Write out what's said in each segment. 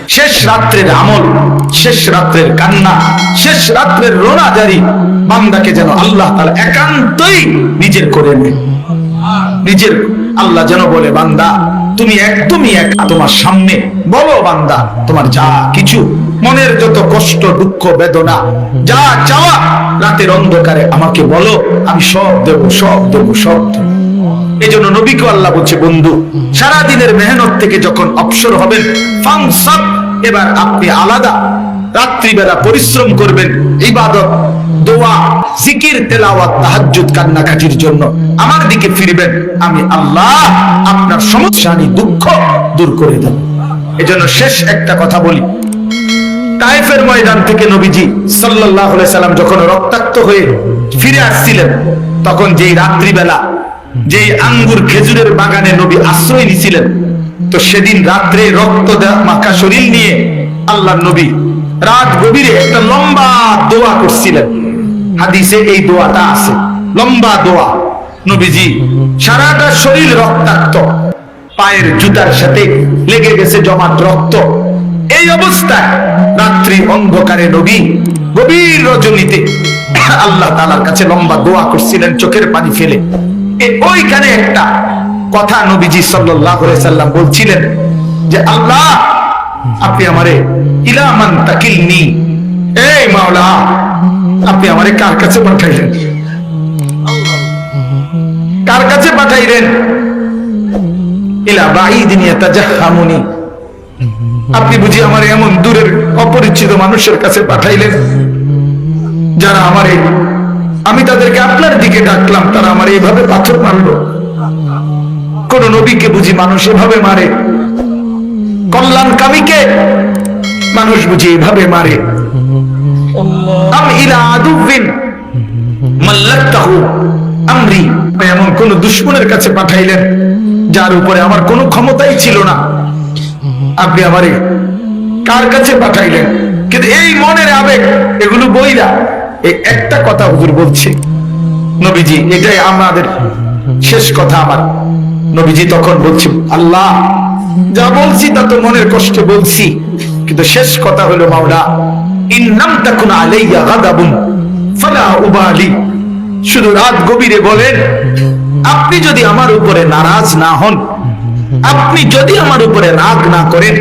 শেষ রাত্রের আমল, শেষ রাত্রের কান্না, শেষ রাত্রের রোনাজারি বান্দাকে যেন আল্লাহ তাআলা একান্তই নিজের করে নেয়। নিজের আল্লাহ যেন বলে, বান্দা তুমি একদমই একা তোমার সামনে, বলো বান্দা তোমার যা কিছু মনের যত কষ্ট দুঃখ বেদনা যা চাওয়া রাতের অন্ধকারে আমাকে বলো, আমি সব দেব, সব দেব, সব দেব। এই জন্য নবীকে আল্লাহ বলছে, বন্ধু সারাদিনের মেহনত থেকে যখন অবসর হবেন, ফানসাব, এবার আপনি আলাদা রাত্রিবেলা পরিশ্রম করবেন, ইবাদত, দোয়া, জিকির, তেলাওয়াত, তাহাজ্জুদ, কান্নাকাটির জন্য আমার দিকে ফিরবেন। আমি আল্লাহ আপনার সমস্যানি দুঃখ দূর করে দেব। এজন্য শেষ একটা কথা বলি, তায়েফের ময়দান থেকে নবীজি সাল্লাল্লাহু আলাইহি সাল্লাম যখন রক্তাক্ত হয়ে ফিরে আসছিলেন, তখন যেই রাত্রিবেলা যেই আঙ্গুর খেজুরের বাগানে নবী আশ্রয় নিয়েছিলেন, তো সেদিন রাত্রে রক্ত মাখা শরীর নিয়ে আল্লাহর নবী রাত গভীরে একটা লম্বা দোয়া করছিলেন। হাদিসে এই দোয়াটা আছে, লম্বা দোয়া। নবীজি সারাটা শরীর রক্তাক্ত, পায়ের জুতার সাথে লেগে গেছে জমাট রক্ত। এই অবস্থায় রাত্রি অন্ধকারে নবী গভীর রজনীতে আল্লাহ তাআলার কাছে লম্বা দোয়া করছিলেন চোখের পানি ফেলে। ওইখানে একটা কথা নবীজি সাল্লাল্লাহু আলাইহি সাল্লাম বলছিলেন যে, আল্লাহ আপনি আমারে ইলা মান তাকিলনি, এই মাওলা আপনি আমারে কার কাছে পাঠাইলেন, কার কাছে পাঠাইলেন? ইলা বাঈদিন ইয়াতাজাহামুনি, আপনি বুঝি আমারে এমন দূরের অপরিচিত মানুষের কাছে পাঠাইলেন যারা আমারে, আমি তাদেরকে আপনার দিকে ডাকলাম, তারা আমার এইভাবে পাথর মারলো। কোন নবীকে বুঝি মানুষ এভাবে মারে? কল্যাণকামীকে মানুষ বুঝি এভাবে মারে? আম ইলা আদুবিন মাল্লাতাহু আমরি, এমন কোন দুশমনের কাছে পাঠাইলেন যার উপরে আমার কোনো ক্ষমতাই ছিল না, আপনি আমারে কার কাছে পাঠাইলেন? কিন্তু এই মনের আবেগ এগুলো বইরা এই একটা কথা হুজুর বলছে, নবীজি এটাই আমাদের শেষ কথা। আমার নবীজি তখন বলছে, আল্লাহ যা বলছি তা তো মনের কষ্টে বলছি, কিন্তু শেষ কথা হলো মাওলা ইন্নাম তাকুন আলাইয়া গাদাবুন ফালা উবালি, শুধু রাত গভীরে বলেন আপনি যদি আমার উপরে নারাজ না হন, আপনি যদি আমার উপরে রাগ না করেন,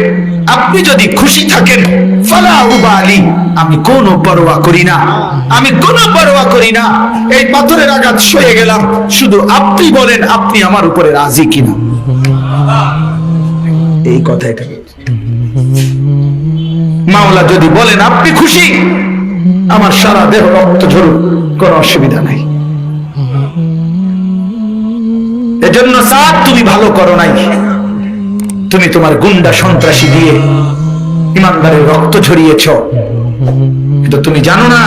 আপনি যদি খুশি থাকেন, ফালা উবালি, আমি কোনো পরোয়া করি না, আমি কোনো পরোয়া করি না। এই পাথরের আঘাত সয়ে গেলাম, শুধু আপনি বলেন আপনি আমার উপরে রাজি কিনা। এই কথাটা মাওলা যদি বলেন আপনি খুশি, আমার সারা দেহ রক্ত ঝরুক, কোনো অসুবিধা নাই। এজন্য সাদ তুমি ভালো করো নাই, তুমি তোমার গুন্ডা সন্ত্রাসী দিয়ে ইমানদারের রক্ত ঝরিয়েছ, কিন্তু তুমি জানো না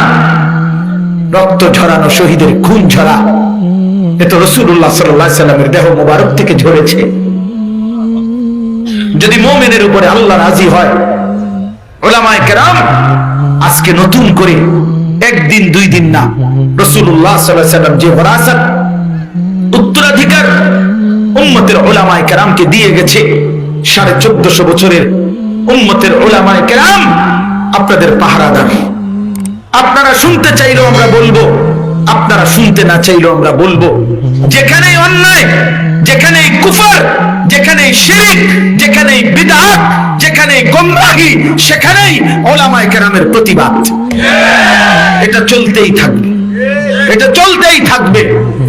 রক্ত ঝরানো শহীদের খুন ঝরা এ তো রাসূলুল্লাহ সাল্লাল্লাহু আলাইহি সাল্লামের দেহ মোবারক থেকে ঝরেছে। যদি মুমিনের উপরে আল্লাহ রাজি হয়, উলামায়ে কেরাম আজকে নতুন করে একদিন দুই দিন না, রাসূলুল্লাহ সাল্লাল্লাহু আলাইহি সাল্লাম যে ওরাসাত উত্তরাধিকার উম্মতের উলামায়ে কেরামকে দিয়ে গেছে, 1450 বছরের উম্মতের উলামায়ে কেরাম আপনাদের পাহারাদার। আপনারা শুনতে চাইলেও আমরা বলবো, আপনারা শুনতে না চাইলেও আমরা বলবো, যেখানেই অন্যায়, যেখানেই কুফর, যেখানেই শিরক, যেখানেই বিদআত, যেখানেই গোমরাহি, সেখানেই উলামায়ে কেরামের প্রতিবাদ। এটা চলতেই থাকবে, এটা চলতেই থাকবে,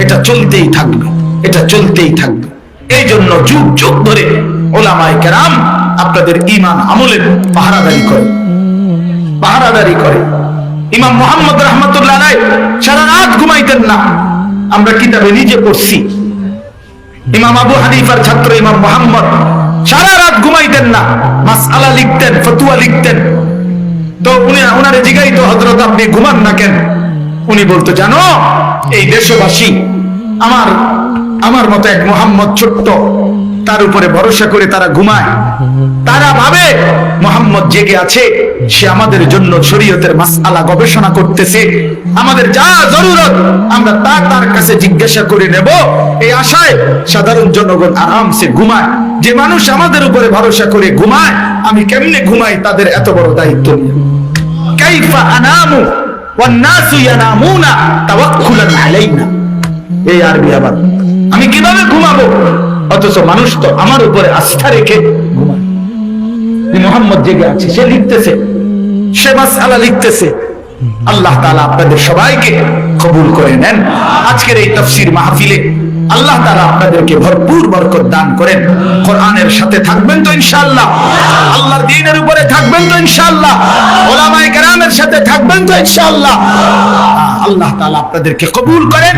এটা চলতেই থাকবে, এটা চলতেই থাকবে। এই জন্য যুগ যুগ ধরে উলামায়ে কেরাম আপনাদের ঈমান আমলের পাহারাদারি করে, পাহারাদারি করে। ইমাম মুহাম্মদ রাহমাতুল্লাহ আলাইহি সারা রাত ঘুমাইতেন না, আমরা কিতাবে নিজে পড়ছি। ইমাম আবু হানিফার ছাত্র ইমাম মুহাম্মদ সারা রাত ঘুমাইতেন না, মাসআলা লিখতেন, ফতোয়া লিখতেন। তো উনারে জিজ্ঞাসা, হযরত আপনি ঘুমান না কেন? উনি বলতো, জানো এই দেশবাসী আমার মতো এক মুহাম্মদ ছোট্ট, তার উপরে ভরসা করে তারা ঘুমায়, তারা ভাবে মুহাম্মদ জেগে আছে, সে আমাদের জন্য শরীয়তের মাসআলা গবেষণা করতেছে, আমাদের যা জরুরত আমরা তার কাছে জিজ্ঞাসা করে নেব, এই আশায় সাধারণ জনগণ আরামসে ঘুমায়। যে মানুষ আমাদের উপরে ভরসা করে ঘুমায়, আমি কেমনে ঘুমাই তাদের এত বড় দায়িত্ব নিয়ে। কাইফা আনামু ওয়ান নাসু ইয়ানামুনা তাওয়াক্কুলান আলাইনা। এই আরবি আবার, আমি কিভাবে ঘুমাবো অথচ মানুষ তো আমার উপরে আস্থা রেখে ঘুমায়। মুহাম্মদ জেগে আছে, সে লিখতেছে, সে মাসআলা লিখতেছে। আল্লাহ তাআলা আপনাদের সবাইকে কবুল করে নেন। আজকের এই তাফসীর মাহফিলে আল্লাহ তাআলা আপনাদেরকে ভরপুর বরকত দান করেন। কোরআনের সাথে থাকবেন তো ইনশাআল্লাহ, আল্লাহর দ্বীনের উপরে থাকবেন তো ইনশাআল্লাহ, উলামায়ে কেরামের সাথে থাকবেন তো ইনশাআল্লাহ। আল্লাহ তাআলা আপনাদেরকে কবুল করেন।